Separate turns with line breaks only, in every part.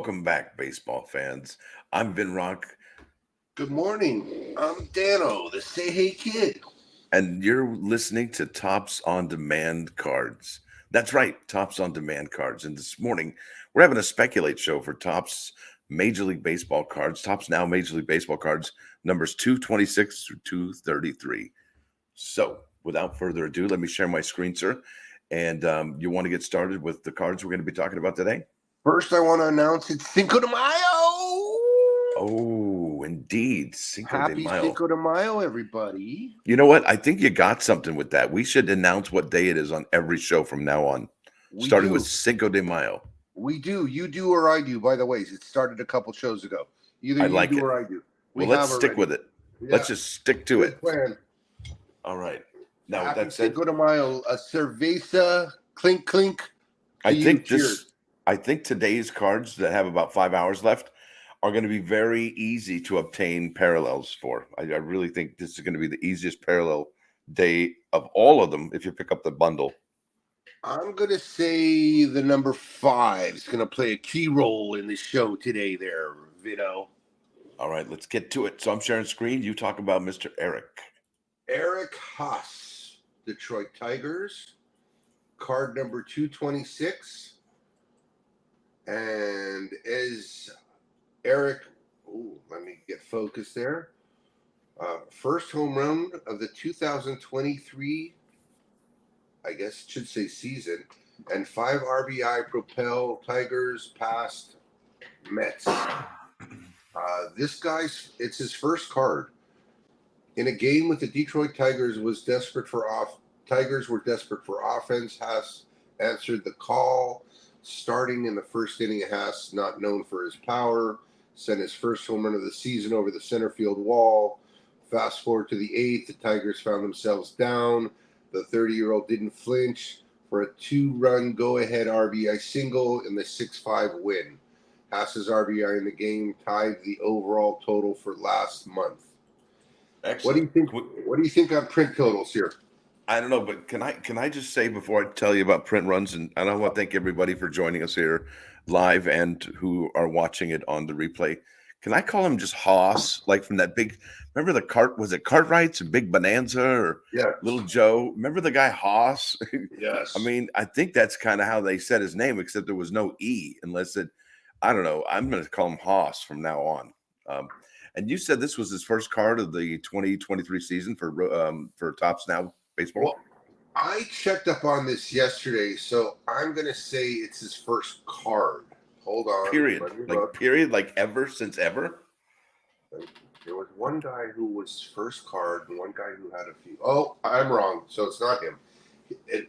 Welcome back, baseball fans. I'm Vin Rock,
Good morning. I'm Dano, the Say Hey Kid.
and you're listening to Tops on Demand Cards. That's right, Tops on Demand Cards. And this morning, we're having a speculate show for Tops Major League Baseball cards, Tops Now Major League Baseball cards, numbers 226 through 233. So, without further ado, let me share my screen, sir. And you want to get started with the cards we're going to be talking about today?
First, I want to announce it's Cinco de Mayo.
Oh, indeed. Cinco de
Happy
Mayo.
Cinco de Mayo, everybody.
You know what? I think you got something with that. We should announce what day it is on every show from now on,
We
starting with
do.
Cinco de Mayo.
We do. You do or I do, by the way. It started a couple shows ago. Either
I
you
like
do
it.
or I do. We
Well, let's
have
stick
already.
with it.
Yeah.
Let's just stick to
Good
it.
plan.
All right. Now, with
Happy
that said,
Cinco de Mayo. A cerveza, clink, clink.
I
To you.
think
Cheers.
today's cards that have about 5 hours left are going to be very easy to obtain parallels for. I really think this is going to be the easiest parallel day of all of them if you pick up the bundle.
I'm going to say the number 5 is going to play a key role in the show today there, Vito.
All right, let's get to it. So I'm sharing screen. You talk about Mr. Eric.
Eric Haas, Detroit Tigers, card number 226. And as Eric, let me get focused there. First home run of the 2023, I guess it should say season, and 5 RBI propel Tigers past Mets. This guy's, it's his first card. In a game with the Detroit Tigers Tigers were desperate for offense. Haas answered the call. Starting in the first inning, Haas, not known for his power, sent his first home run of the season over the center field wall. Fast forward to the 8th, the Tigers found themselves down. The 30-year-old didn't flinch for a 2-run go-ahead RBI single in the 6-5 win. Haas's RBI in the game tied the overall total for last month.
Excellent.
What do you think? What do you think on print totals here?
I don't know, but can I just say before I tell you about print runs, and I want to thank everybody for joining us here live and who are watching it on the replay. Can I call him just Hoss, like from that big? Remember the cart? Was it Cartwright's and Big Bonanza or
Yes.
Little Joe? Remember the guy Hoss?
Yes.
I mean, I think that's kind of how they said his name, except there was no E, unless it. I don't know. I'm going to call him Hoss from now on. And you said this was his first card of the 2023 season for Tops Now Baseball.
Well, I checked up on this yesterday, so I'm going to say it's his first card. Hold on.
Period.
Let me
Like
look.
period. Like ever since ever.
There was one guy who was first card and one guy who had a few. Oh, I'm wrong. So it's not him.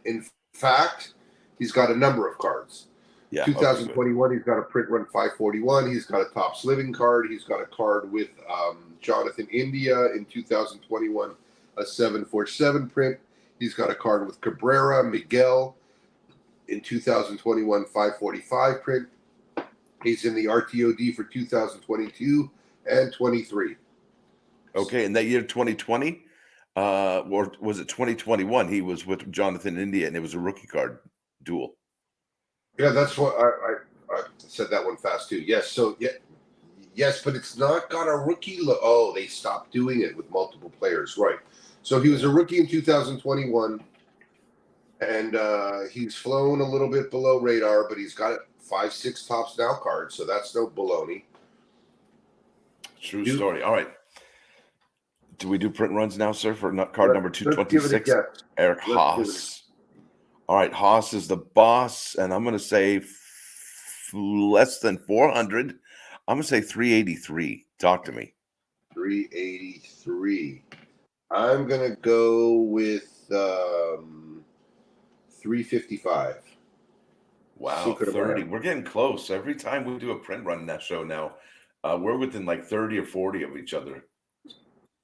In fact, he's got a number of cards.
Yeah.
2021, he's got a print run 541. He's got a Tops Living card. He's got a card with Jonathan India in 2021, a 747 print. He's got a card with Cabrera, Miguel in 2021, 545 print. He's in the RTOD for 2022 and 23.
Okay, and that year 2020, or was it 2021? He was with Jonathan India, and it was a rookie card duel.
Yeah, that's what I said that one fast too. Yes, so yeah, yes, but it's not got a rookie look. Oh, they stopped doing it with multiple players, right? So he was a rookie in 2021, and he's flown a little bit below radar, but he's got 5-6 Tops Now cards, so that's no baloney.
True story. All right. Do we do print runs now, sir, for card number 226? Eric Haas. All right, Haas is the boss, and I'm going to say less than 400. I'm going to say 383. Talk to me.
383. I'm going to go with 355.
Wow, 30. We're getting close. Every time we do a print run in that show now, we're within like 30 or 40 of each other.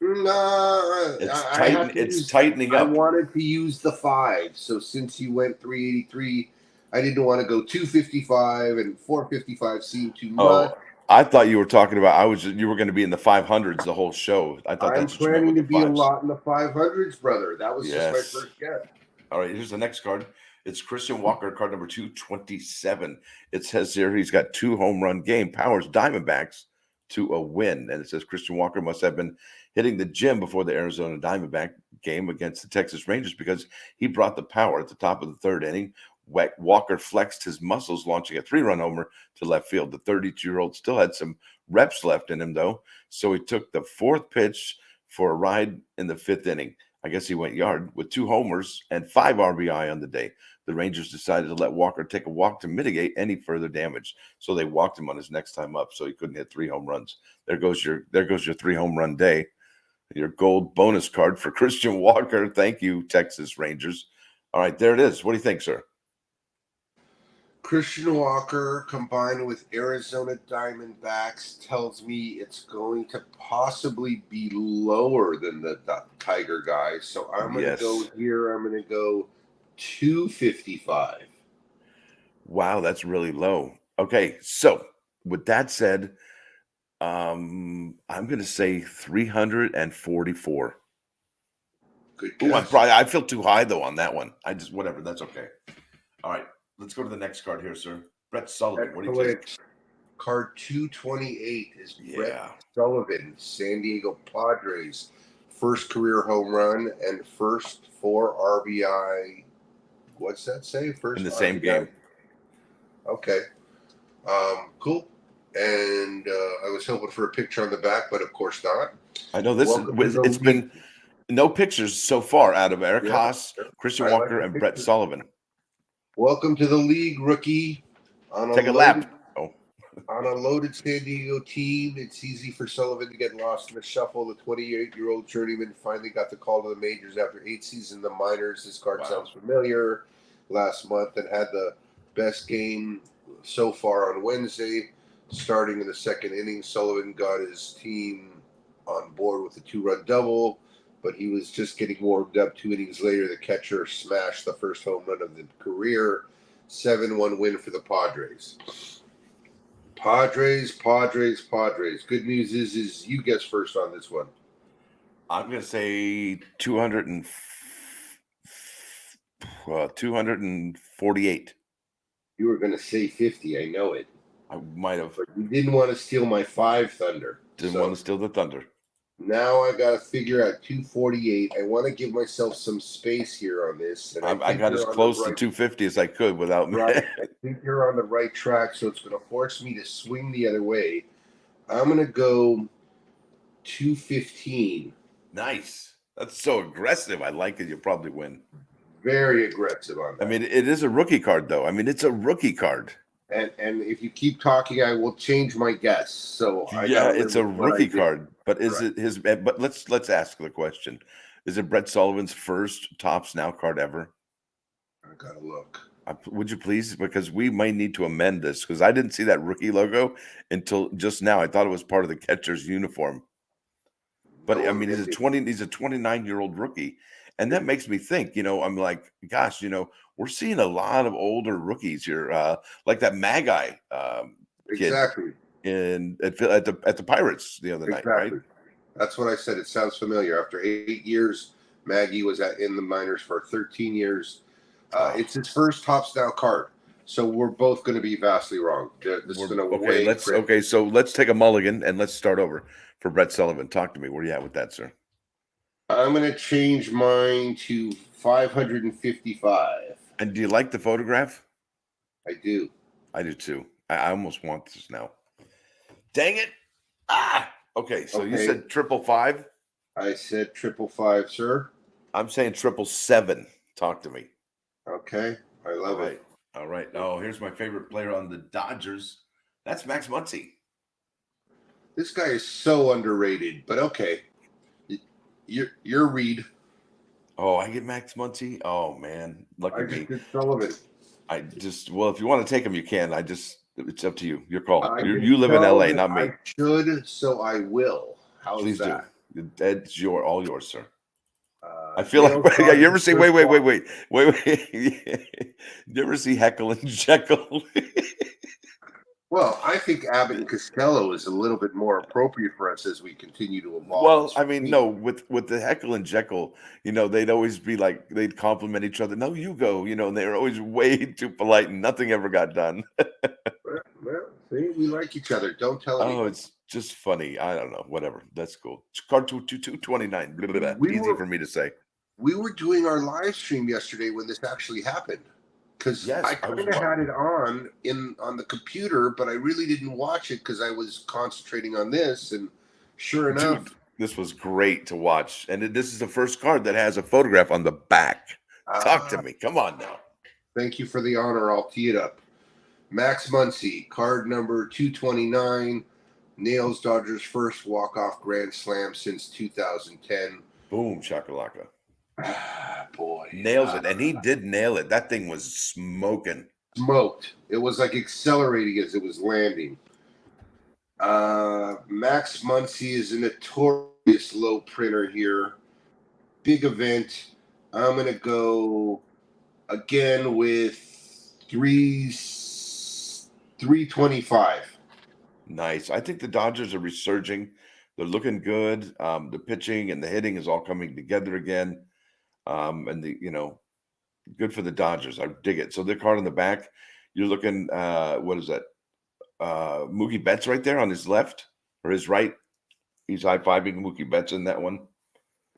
No,
it's tightening up.
I wanted to use the 5, so since you went 383, I didn't want to go 255, and 455 seemed too much.
Oh, I thought you were talking about you were going to be in the 500s the whole show. I thought
I'm planning to be a lot in the 500s, brother. That was just my first guess.
All right, here's the next card. It's Christian Walker, card number 227. It says here he's got 2 home run game, powers Diamondbacks to a win. And it says Christian Walker must have been hitting the gym before the Arizona Diamondback game against the Texas Rangers because he brought the power at the top of the 3rd inning. Walker flexed his muscles, launching a 3-run homer to left field. The 32-year-old still had some reps left in him, though, so he took the 4th pitch for a ride in the 5th inning. I guess he went yard with 2 homers and 5 RBI on the day. The Rangers decided to let Walker take a walk to mitigate any further damage. So they walked him on his next time up, so he couldn't hit 3 home runs. There goes your 3 home run day. Your gold bonus card for Christian Walker. Thank you, Texas Rangers. All right, there it is. What do you think, sir?
Christian Walker combined with Arizona Diamondbacks tells me it's going to possibly be lower than the Tiger guy. So I'm going to go here. I'm going to go 255.
Wow, that's really low. Okay, so with that said, I'm going to say 344.
Good guess.
I feel too high though on that one. Whatever. That's okay. All right, let's go to the next card here, sir. Brett Sullivan. What do you think?
Card 228 is Brett Sullivan, San Diego Padres. First career home run and first 4 RBI. What's that say? First
in the
RBI?
Same game.
Okay. Cool. And I was hoping for a picture on the back, but of course not.
I know it's been no pictures so far out of Eric Haas, Christian Walker, and Brett Sullivan.
Welcome to the league, rookie.
Take a lap.
On a loaded San Diego team, it's easy for Sullivan to get lost in the shuffle. The 28-year-old journeyman finally got the call to the majors after 8 seasons in the minors. This card sounds familiar. Last month and had the best game so far on Wednesday. Starting in the 2nd inning, Sullivan got his team on board with a 2-run double, but he was just getting warmed up. 2 innings later, the catcher smashed the first home run of the career. 7-1 win for the Padres. Padres. Good news is you guess first on this one.
I'm going to say 248.
You were going to say 50. I know it.
I might have.
But you didn't want to steal my 5 thunder.
Didn't want to steal the thunder.
Now I got to figure out 248. I want to give myself some space here on this. And
I got as close to 250 as I could without me.
Right. I think you're on the right track, so it's going to force me to swing the other way. I'm going to go 215.
Nice. That's so aggressive. I like it. You'll probably win.
Very aggressive on that.
I mean, it is a rookie card, though. I mean, it's a rookie card.
And if you keep talking, I will change my guess. So
it's a rookie card. But is it his? But let's ask the question: is it Brett Sullivan's first Topps Now card ever?
I gotta look.
Would you please? Because we might need to amend this because I didn't see that rookie logo until just now. I thought it was part of the catcher's uniform. But I mean, he's a 29-year-old rookie, and that makes me think. I'm like, gosh, we're seeing a lot of older rookies here, like that Magi kid at the Pirates the other night, right?
That's what I said. It sounds familiar. After 8 years, Maggie was in the minors for 13 years. It's his first Topps Now card, so we're both going to be vastly wrong.
So let's take a mulligan and let's start over for Brett Sullivan. Talk to me. Where are you at with that, sir?
I'm going to change mine to 555.
And do you like the photograph?
I do.
I do too. I almost want this now. Dang it. Okay. So you said 555?
I said 555, sir.
I'm saying 777. Talk to me.
Okay. I love it.
All right. Oh, here's my favorite player on the Dodgers. That's Max Muncy.
This guy is so underrated, but okay. Your read.
Oh, I get Max Muncy? Oh, man. Lucky me.
Did Sullivan.
If you want to take him, you can. It's up to you. Your call. You live in LA, not me.
I should, so I will. How's that?
It's all yours, sir. I feel like you ever see wait. You ever see Heckle and Jekyll?
Well, I think Abbott and Costello is a little bit more appropriate for us as we continue to evolve
Well,
this
I mean,
game.
no, with the Heckle and Jekyll, they'd always be like they'd compliment each other. No, you go, and they were always way too polite and nothing ever got done.
Well, see, we like each other. Don't tell
Oh,
anybody.
it's just funny. I don't know. Whatever. That's cool. Card 229. Blah, blah, blah.
We
Easy
were
for me to say.
we were doing our live stream yesterday when this actually happened. Because I
Yes, I was
kind of had it on the computer, but I really didn't watch it because I was concentrating on this. And sure
dude,
enough,
this was great to watch. And this is the first card that has a photograph on the back. Talk to
ah,
me. Come on now.
thank you for the honor. I'll tee it up. Max Muncy, card number 229, nails Dodgers' first walk-off grand slam since 2010.
Boom, shakalaka.
Ah, boy.
Nails it. And he did nail it. That thing was smoking.
Smoked. It was like accelerating as it was landing. Max Muncy is a notorious low printer here. Big event. I'm going to go again with 325.
Nice. I think the Dodgers are resurging. They're looking good. The pitching and the hitting is all coming together again. And good for the Dodgers. I dig it. So their card on the back, you're looking what is that? Mookie Betts right there on his left or his right. He's high-fiving Mookie Betts in that one.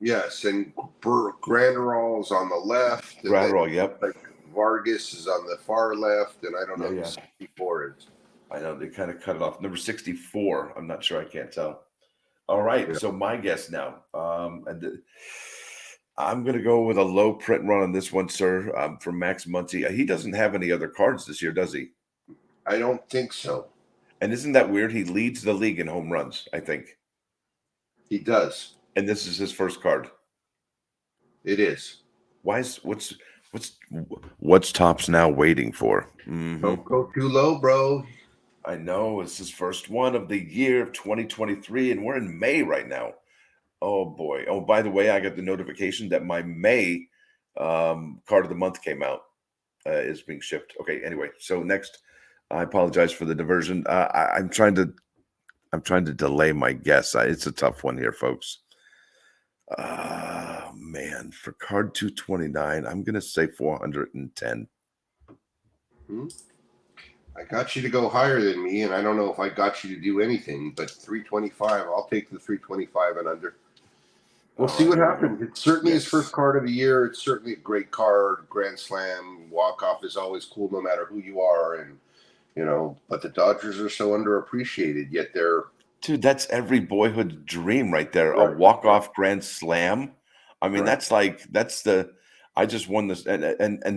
Yes, and Granderall's on the left, and then
Gratterall, yep.
like Vargas is on the far left, and I don't know who
Yeah.
64 is.
I know they kind of cut it off. Number 64. I'm not sure. I can't tell. All right.
Yeah.
So my guess now. I'm going to go with a low print run on this one, sir, from Max Muncy. He doesn't have any other cards this year, does he?
I don't think so.
And isn't that weird? He leads the league in home runs, I think.
He does.
And this is his first card.
It is.
What's Topps now waiting for? Mm-hmm.
Don't go too low, bro.
I know it's his first one of the year of 2023, and we're in May right now. Oh boy! Oh, by the way, I got the notification that my May card of the month came out. Is being shipped. Okay. Anyway, so next, I apologize for the diversion. I'm trying to delay my guess. It's a tough one here, folks. Man, for card 229, I'm gonna say 410.
I got you to go higher than me, and I don't know if I got you to do anything, but 325. I'll take the 325 and under. We'll see what happens. It's certainly his first card of the year. It's certainly a great card. Grand Slam, walk-off is always cool no matter who you are. And, but the Dodgers are so underappreciated, yet they're...
Dude, that's every boyhood dream right there.
Right.
A walk-off grand slam. I mean,
Right.
that's the I just won this and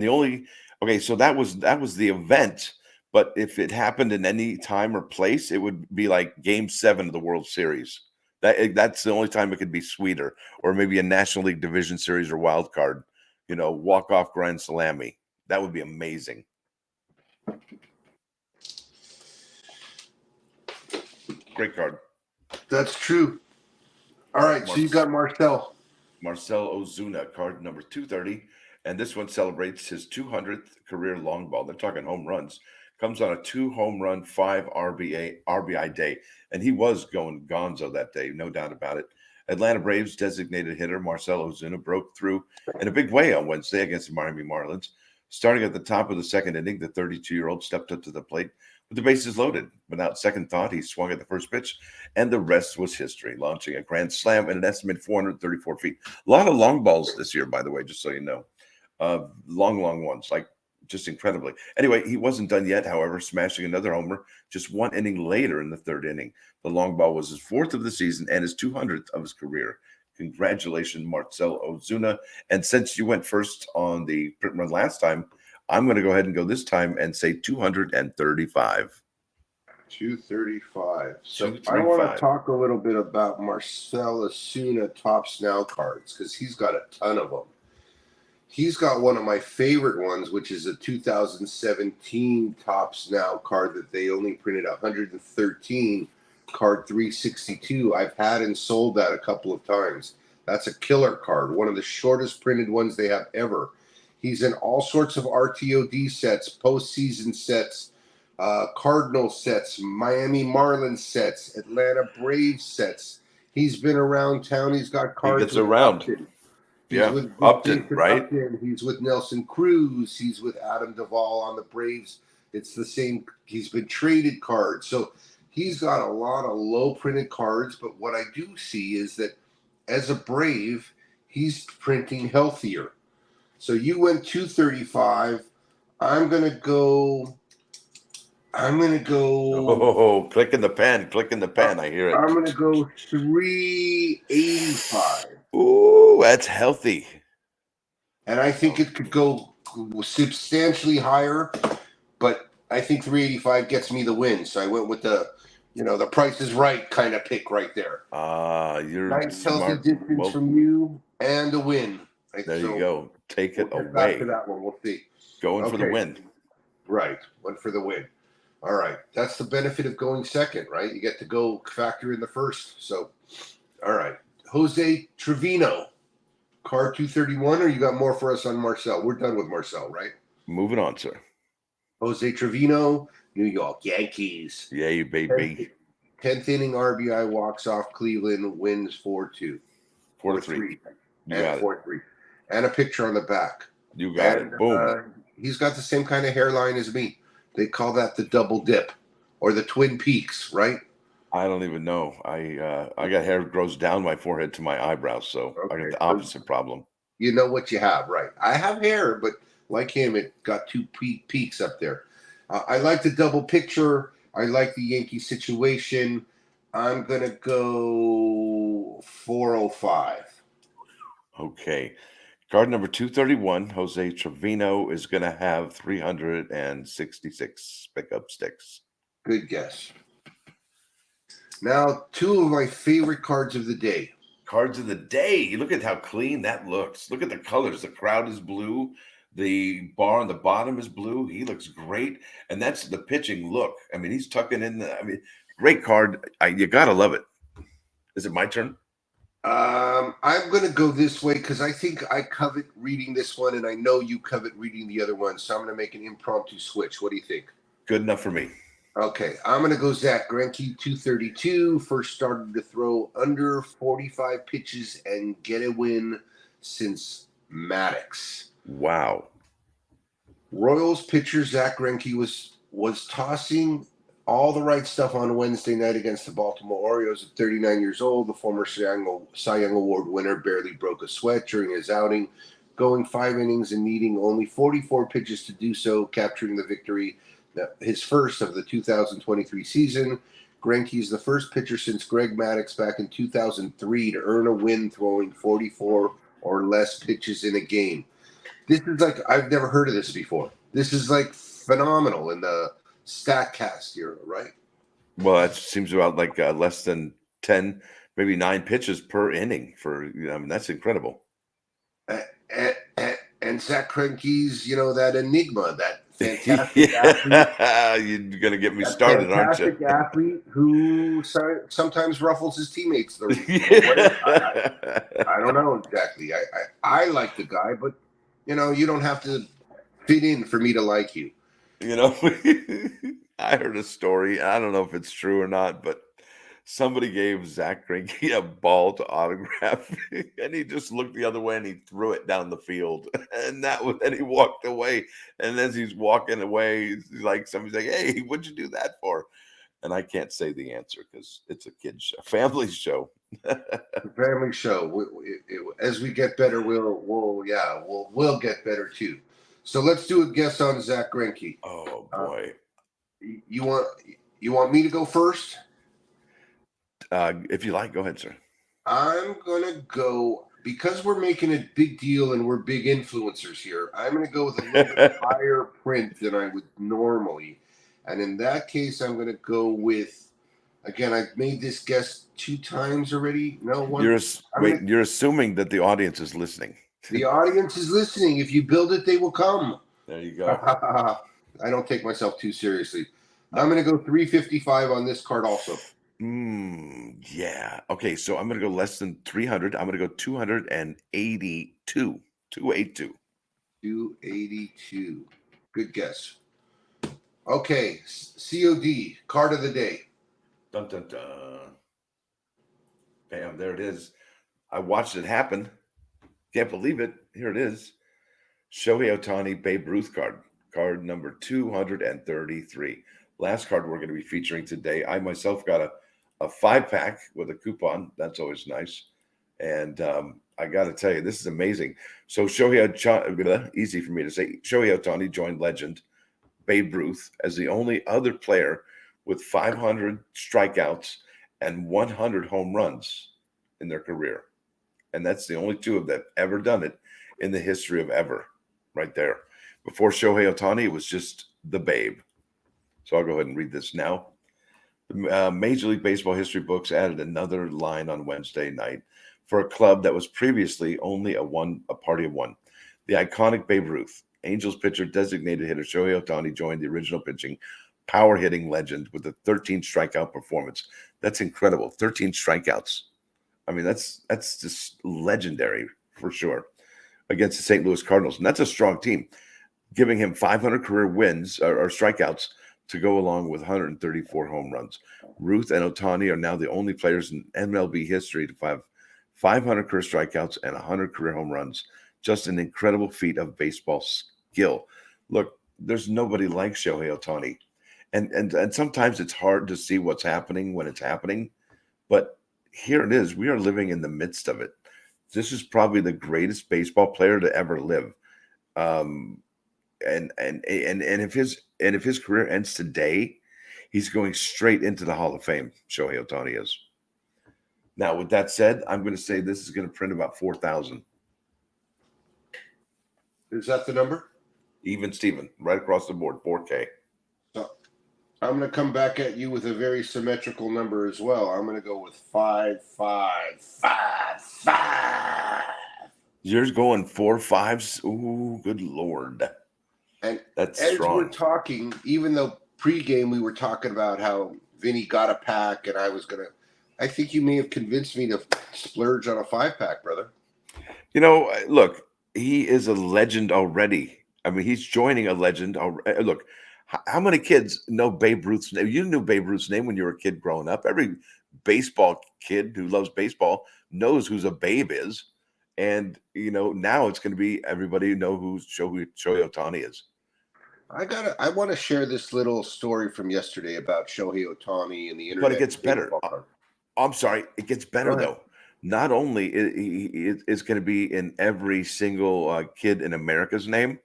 the only okay, so that was the event. But if it happened in any time or place, it would be like game 7 of the World Series. That's the only time it could be sweeter, or maybe a National League Division Series or wild card, walk-off grand salami. That would be amazing. Great card.
That's true. All right, so you got Marcell
Ozuna, card number 230. And this one celebrates his 200th career long ball. They're talking home runs. Comes on a 2 home run, 5 RBI day. And he was going gonzo that day, no doubt about it. Atlanta Braves designated hitter Marcell Ozuna broke through in a big way on Wednesday against the Miami Marlins. Starting at the top of the second inning, the 32-year-old stepped up to the plate with the bases loaded. Without second thought, he swung at the first pitch, and the rest was history, launching a grand slam at an estimated 434 feet. A lot of long balls this year, by the way, just so you know. Long ones, like just incredibly. Anyway, he wasn't done yet, however, smashing another homer just 1 inning later in the 3rd inning. The long ball was his 4th of the season and his 200th of his career. Congratulations, Marcell Ozuna. And since you went first on the print run last time, I'm going to go ahead and go this time and say 235.
235. So I want to talk a little bit about Marcell Ozuna Topps Now cards because he's got a ton of them. He's got one of my favorite ones, which is a 2017 Topps Now card that they only printed 113, card 362. I've had and sold that a couple of times. That's a killer card, one of the shortest printed ones they have ever. He's in all sorts of RTOD sets, postseason sets, Cardinal sets, Miami Marlins sets, Atlanta Braves sets. He's been around town. He's got
He
cards
gets
with
around.
Upton. He's
Yeah.
with
Upton,
Jason
right?
Upton. He's with Nelson Cruz. He's with Adam Duvall on the Braves. It's the same. He's been traded cards. So he's got a lot of low printed cards. But what I do see is that as a Brave, he's printing healthier. So you went 235. I'm gonna go. I'm gonna go.
Oh, clicking the pen, clicking the pen. I hear
I'm
it.
gonna go 385,
Ooh, that's healthy.
and I think it could go substantially higher, but I think 385 gets me the win. So I went with the Price is Right kind of pick right there.
You're
Nice healthy
smart.
distance
Well,
from you and a win.
there you
So
go. Take
we'll
it
get back to
away.
that one. We'll see.
Going for the
Okay,
win.
right, one for the win. All right, that's the benefit of going second, right? You get to go factor in the first. So, all right, Jose Trevino, card 231, or you got more for us on Marcel? We're done with Marcel, right?
Moving on, sir.
Jose Trevino, New York Yankees.
Yay, baby.
10th inning RBI, walks off Cleveland, wins 4-2.
4-3. You
And
got it.
4-3. And a picture on the back.
You got
And
it. Boom.
he's got the same kind of hairline as me. They call that the double dip or the Twin Peaks, right?
I don't even know. I got hair grows down my forehead to my eyebrows, so I got
Okay.
the opposite problem.
You know what you have, right? I have hair, but like him, it got two peaks up there. I like the double picture. I like the Yankee situation. I'm going to go 405.
Okay. Card number 231, Jose Trevino is going to have 366 pickup sticks.
Good guess. Now, two of my favorite cards of the day.
Cards of the day. Look at how clean that looks. Look at the colors. The crowd is blue. The bar on the bottom is blue. He looks great. And that's the pitching look. I mean, he's tucking in great card. You got to love it. Is it my turn?
I'm going to go this way because I think I covet reading this one, and I know you covet reading the other one. So I'm going to make an impromptu switch. What do you think?
Good enough for me.
Okay, I'm going to go Zach Greinke, 232. First started to throw under 45 pitches and get a win since Maddox.
Wow.
Royals pitcher Zach Greinke was tossing all the right stuff on Wednesday night against the Baltimore Orioles. At 39 years old, the former Cy Young Award winner barely broke a sweat during his outing, going 5 innings and needing only 44 pitches to do so, capturing the victory, his first of the 2023 season. Greinke is the first pitcher since Greg Maddux back in 2003 to earn a win throwing 44 or less pitches in a game. This is like, I've never heard of this before. This is like phenomenal in the StatCast era, right?
Well, that seems about like less than 10, maybe 9 pitches per inning that's incredible.
And Zach Greinke's, that enigma, that fantastic athlete.
You're going to get me started, aren't you?
Fantastic athlete who sometimes ruffles his teammates. I don't know exactly. I like the guy, but you don't have to fit in for me to like you.
I heard a story. I don't know if it's true or not, but somebody gave Zach Greinke a ball to autograph, and he just looked the other way and he threw it down the field, and then he walked away. And as he's walking away, he's like, somebody's like, "Hey, what'd you do that for?" And I can't say the answer because it's a kid's show, family show.
Family show. As we get better, we'll get better too. So let's do a guess on Zach Greinke.
Oh boy!
You want me to go first?
If you like, go ahead, sir.
I'm gonna go because we're making a big deal and we're big influencers here. I'm gonna go with a little bit higher print than I would normally, and in that case, I'm gonna go with. Again, I've made this guess 2 times already. No one.
You're assuming that the audience is listening.
The audience is listening. If you build it, they will come.
There you go.
I don't take myself too seriously. I'm going to go 355 on this card also.
Yeah. Okay, so I'm going to go less than 300. I'm going to go 282. 282.
282. Good guess. Okay, COD, card of the day.
Dun dun dun. Bam, there it is. I watched it happen. Can't believe it. Here it is. Shohei Ohtani Babe Ruth card number 233. Last card we're going to be featuring today. I myself got a 5-pack with a coupon. That's always nice. And I got to tell you, this is amazing. So Shohei Ohtani, easy for me to say, Shohei Ohtani joined legend Babe Ruth as the only other player with 500 strikeouts and 100 home runs in their career. And that's the only two of them ever done it in the history of ever, right there. Before Shohei Ohtani, it was just the Babe. So I'll go ahead and read this now. The Major League Baseball history books added another line on Wednesday night for a club that was previously only a party of one. The iconic Babe Ruth, Angels pitcher designated hitter Shohei Ohtani joined the original pitching power hitting legend with a 13 strikeout performance. That's incredible. 13 strikeouts. I mean, that's just legendary for sure against the St. Louis Cardinals. And that's a strong team, giving him 500 career wins or strikeouts to go along with 134 home runs. Ruth and Ohtani are now the only players in MLB history to have 500 career strikeouts and 100 career home runs. Just an incredible feat of baseball skill. Look, there's nobody like Shohei Ohtani. And sometimes it's hard to see what's happening when it's happening, but here it is. We are living in the midst of it. This is probably the greatest baseball player to ever live. Um, and if his career ends today, he's going straight into the Hall of Fame. Shohei Ohtani is. Now, with that said, I'm going to say this is going to print about 4,000.
Is that the number?
Even Steven, right across the board, 4K.
So I'm going to come back at you with a very symmetrical number as well. I'm going to go with 5.
Yours going 4 5s? Ooh, good Lord.
And
that's
as
strong.
we're talking, even though pregame we were talking about how Vinny got a pack and I think you may have convinced me to splurge on a 5-pack, brother.
You know, look, he is a legend already. I mean, he's joining a legend already. Look, how many kids know Babe Ruth's name? You knew Babe Ruth's name when you were a kid growing up. Every baseball kid who loves baseball knows who's a Babe is. And, now it's going to be everybody know who Shohei Ohtani is.
I want to share this little story from yesterday about Shohei Ohtani and the internet.
But it gets better. I'm sorry. It gets better, though. Not only it's going to be in every single kid in America's name,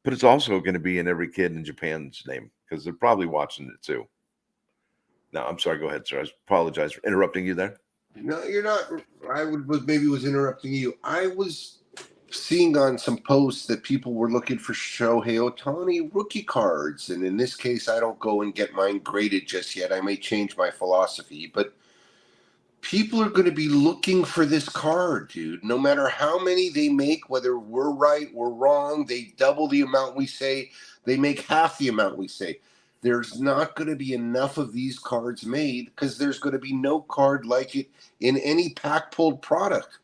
but it's also going to be in every kid in Japan's name because they're probably watching it too. Now, I'm sorry. Go ahead, sir. I apologize for interrupting you there.
No, you're not. I was interrupting you. I was seeing on some posts that people were looking for Shohei Ohtani rookie cards, and in this case, I don't go and get mine graded just yet. I may change my philosophy, but people are going to be looking for this card, dude. No matter how many they make, whether we're right, we're wrong, they double the amount we say, they make half the amount we say. There's not going to be enough of these cards made because there's going to be no card like it in any pack pulled product.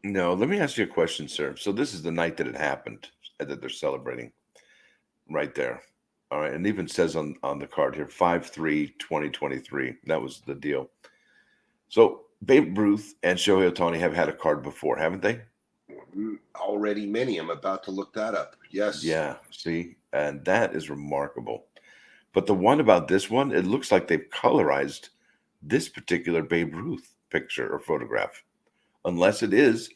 No, let me ask you a question, sir. So this is the night that it happened, that they're celebrating right there. All right. And it even says on the card here, 5/3/2023. That was the deal. So Babe Ruth and Shohei Ohtani have had a card before, haven't they?
Already many. I'm about to look that up. Yes.
Yeah. See, and that is remarkable. But the one about this one, it looks like they've colorized this particular Babe Ruth picture or photograph, unless it is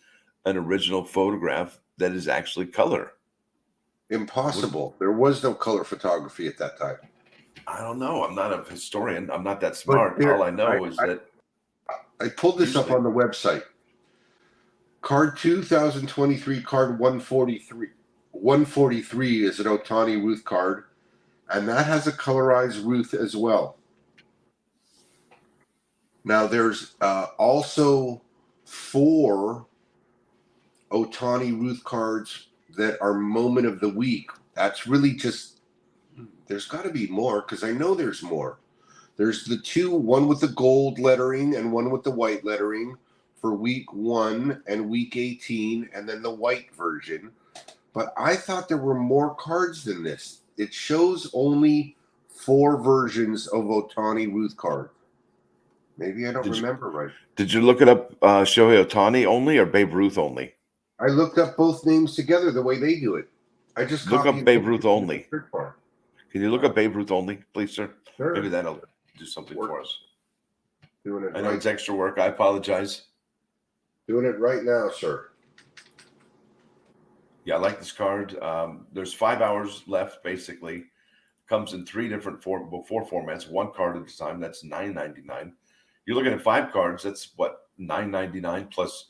an original photograph that is actually color.
Impossible. There was no color photography at that time.
I don't know. I'm not a historian. I'm not that smart. All I know is that
I pulled this up on the website. Card 2023, card 143. 143 is an Ohtani Ruth card, and that has a colorized Ruth as well. Now, there's also 4 Ohtani Ruth cards that are moment of the week. That's really just, there's got to be more because I know there's more. There's the 2, one with the gold lettering and one with the white lettering for week 1 and week 18, and then the white version. But I thought there were more cards than this. It shows only 4 versions of Otani Ruth card. Maybe I don't remember right.
Did you look it up, Shohei Ohtani only or Babe Ruth only?
I looked up both names together the way they do it. I just
Look up
copied
Babe Ruth only.
the bar.
Can you look up Babe Ruth only, please, sir?
Sure.
Maybe that'll do something for us.
Doing it
I know
right.
it's extra work. I apologize.
Doing it right now, sir.
Yeah, I like this card. There's 5 hours left, basically. Comes in 3 different four formats, 1 card at a time. That's $9.99. You're looking at 5 cards. That's what, $9.99 plus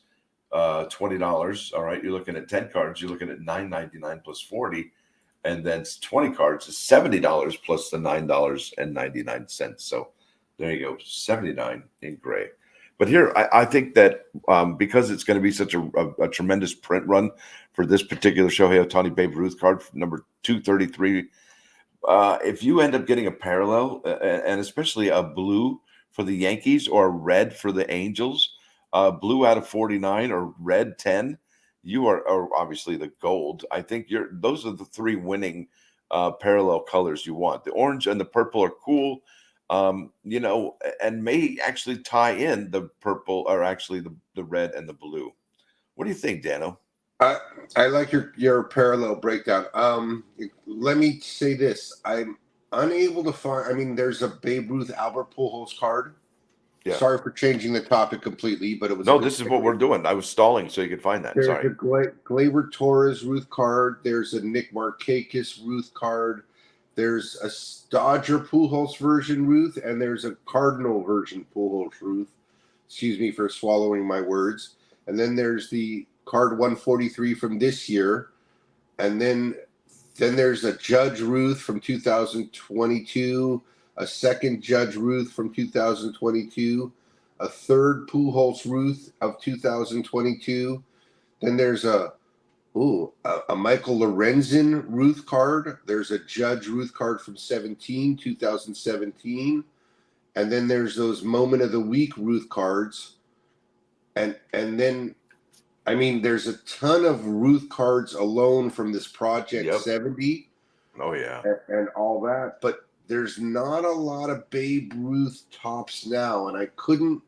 $20. All right. You're looking at 10 cards. You're looking at $9.99 plus 40, and then 20 cards is $70 plus the $9.99. So there you go, 79 in gray. But here, I think that because it's going to be such a tremendous print run for this particular Shohei Ohtani Babe Ruth card, number 233. If you end up getting a parallel, and especially a blue for the Yankees or a red for the Angels, blue out of 49 or red 10, you are obviously the gold. I think those are the 3 winning parallel colors you want. The orange and the purple are cool, and may actually tie in the purple or actually the red and the blue. What do you think, Dano?
I like your parallel breakdown. Let me say this: I'm unable to find. I mean, there's a Babe Ruth Albert Pujols card.
Yeah.
Sorry for changing the topic completely, but it was
no. This is what we're doing. I was stalling so you could find that.
There's
Sorry.
a Gleyber Torres Ruth card. There's a Nick Markakis Ruth card. There's a Dodger Pujols version Ruth, and there's a Cardinal version Pujols Ruth. Excuse me for swallowing my words. And then there's the card 143 from this year, and then there's a Judge Ruth from 2022, a second Judge Ruth from 2022, a third Pujols Ruth of 2022. Then there's a Michael Lorenzen Ruth card. There's a Judge Ruth card from 2017, and then there's those Moment of the Week Ruth cards, and then. I mean, there's a ton of Ruth cards alone from this Project 70.
Oh, yeah.
And all that. But there's not a lot of Babe Ruth tops now. And I couldn't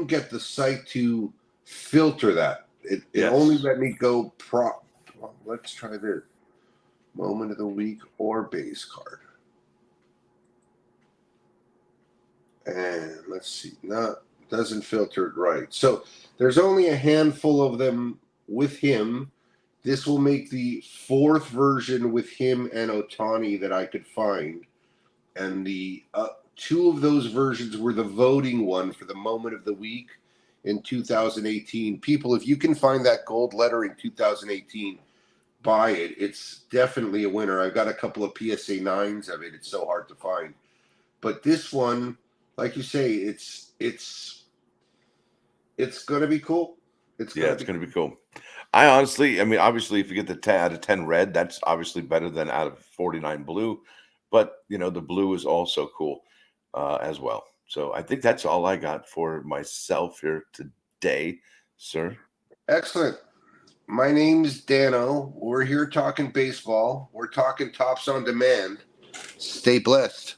get the site to filter that. It only let me go let's try this. Moment of the Week or base card. And let's see. Doesn't filter it right. So there's only a handful of them with him. This will make the 4th version with him and Ohtani that I could find. And the 2 of those versions were the voting one for the Moment of the Week in 2018. People, if you can find that gold letter in 2018, buy it. It's definitely a winner. I've got a couple of PSA 9s of it. It's so hard to find. But this one, like you say, it's going to be cool. It's going to be cool.
Obviously, if you get the 10 out of 10 red, that's obviously better than out of 49 blue. But, the blue is also cool as well. So I think that's all I got for myself here today, sir.
Excellent. My name's Dano. We're here talking baseball. We're talking Tops on Demand. Stay blessed.